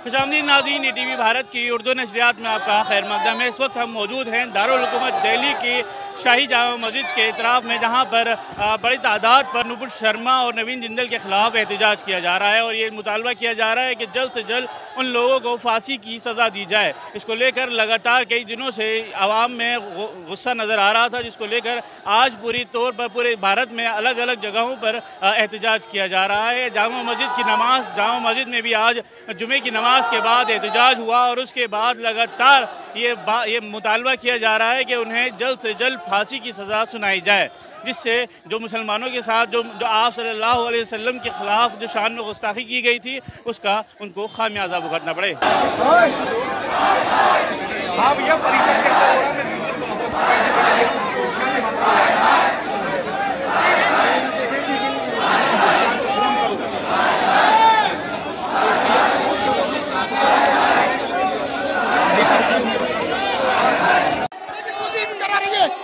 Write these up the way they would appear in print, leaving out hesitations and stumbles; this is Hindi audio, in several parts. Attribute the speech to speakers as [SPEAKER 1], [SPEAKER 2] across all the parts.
[SPEAKER 1] खुशामदीद नाज़रीन, ईटीवी भारत की उर्दू नशरियात में आपका खैर मकदम है। इस वक्त हम मौजूद हैं दारुल हुकूमत दिल्ली की शाही जामा मस्जिद के इतराफ़ में, जहाँ पर बड़ी तादाद पर नुपुर शर्मा और नवीन जिंदल के ख़िलाफ़ एहतजाज किया जा रहा है और ये मुतालबा किया जा रहा है कि जल्द से जल्द उन लोगों को फांसी की सज़ा दी जाए। इसको लेकर लगातार कई दिनों से आवाम में गुस्सा नज़र आ रहा था, जिसको लेकर आज पूरी तौर पर पूरे भारत में अलग अलग जगहों पर एहतजाज किया जा रहा है। जामा मस्जिद में भी आज जुमे की नमाज के बाद एहतजाज हुआ और उसके बाद लगातार ये मुतालबा किया जा रहा है कि उन्हें जल्द से जल्द फांसी की सज़ा सुनाई जाए, जिससे जो मुसलमानों के साथ जो आप सल्लल्लाहु अलैहि वसल्लम के ख़िलाफ़ जो शान में गुस्ताखी की गई थी, उसका उनको खामियाजा भुगतना पड़े।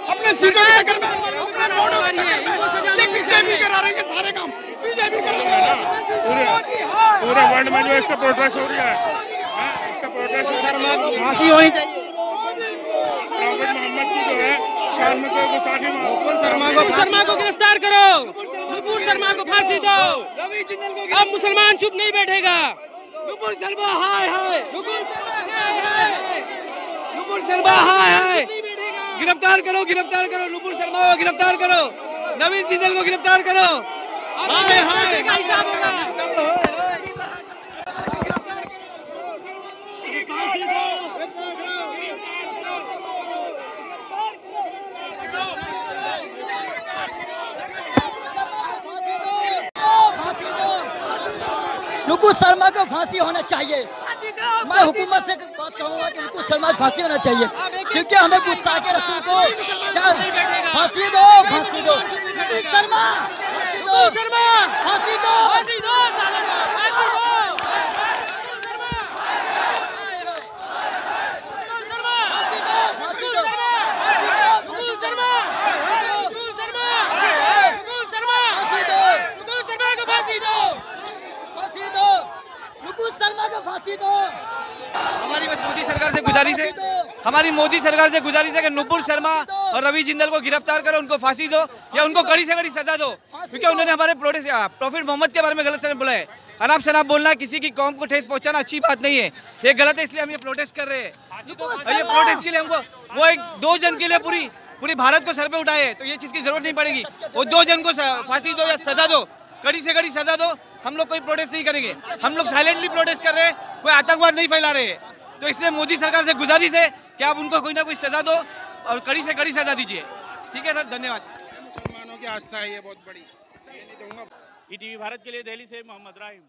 [SPEAKER 2] अपने सीटों के चक्कर में, अपने रोडों के चक्कर में ये बीजेपी करा रही है, सारे काम बीजेपी करा रही है।
[SPEAKER 3] पूरे वर्ल्ड में जो इसका प्रोटेस्ट हो रहा है, इसका प्रोटेस्ट
[SPEAKER 2] फांसी होनी चाहिए।
[SPEAKER 3] प्रॉफिट मोहम्मद की जो है शान में कोई गुस्ताखी
[SPEAKER 4] नुपुर शर्मा को गिरफ्तार करो, नुपुर शर्मा को फांसी दो। अब मुसलमान चुप नहीं बैठेगा।
[SPEAKER 2] नुपुर शर्मा हाय हाय,
[SPEAKER 4] नुपुर शर्मा हाय हाय,
[SPEAKER 2] नुपुर शर्मा हाय हाय, गिरफ्तार करो, गिरफ्तार करो, नुपुर शर्मा को गिरफ्तार करो, नवीन जिंदल को गिरफ्तार करो। हाय हाय,
[SPEAKER 5] नुपुर शर्मा को फांसी होना चाहिए। मैं हुकूमत से बात कहूँगा कि नुपुर शर्मा को फांसी होना चाहिए, क्योंकि हमें गुस्ताखे रसूल को फांसी दो, फांसी दो। नुपुर शर्मा फांसी दो, फांसी दो, फांसी दो, फांसी दो।
[SPEAKER 2] हमारी बस मोदी सरकार से गुजारिश है, हमारी मोदी सरकार से गुजारिश है कि नुपुर शर्मा और रवि जिंदल को गिरफ्तार करो, उनको फांसी दो या उनको कड़ी से कड़ी सजा दो, क्योंकि उन्होंने हमारे प्रॉफिट मोहम्मद के बारे में गलत बोला है। अनाप शनाप बोलना, किसी की कौम को ठेस पहुंचाना अच्छी बात नहीं है, ये गलत है। इसलिए हम ये प्रोटेस्ट कर रहे हैं और ये प्रोटेस्ट के लिए हमको वो एक दो जन के लिए पूरी भारत को सर पे उठाए, तो ये चीज़ की जरूरत नहीं पड़ेगी। वो दो जन को फांसी दो या सजा दो, कड़ी से कड़ी सजा दो। हम लोग कोई प्रोटेस्ट नहीं करेंगे, हम लोग साइलेंटली प्रोटेस्ट कर रहे हैं, कोई आतंकवाद नहीं फैला रहे हैं। तो इसलिए मोदी सरकार से गुजारिश है कि आप उनको कोई ना कोई सजा दो और कड़ी से कड़ी सजा दीजिए। ठीक है सर, धन्यवाद।
[SPEAKER 3] मुसलमानों की आस्था है ये बहुत बड़ी।
[SPEAKER 1] ईटीवी भारत के लिए दिल्ली से मोहम्मद राहिम।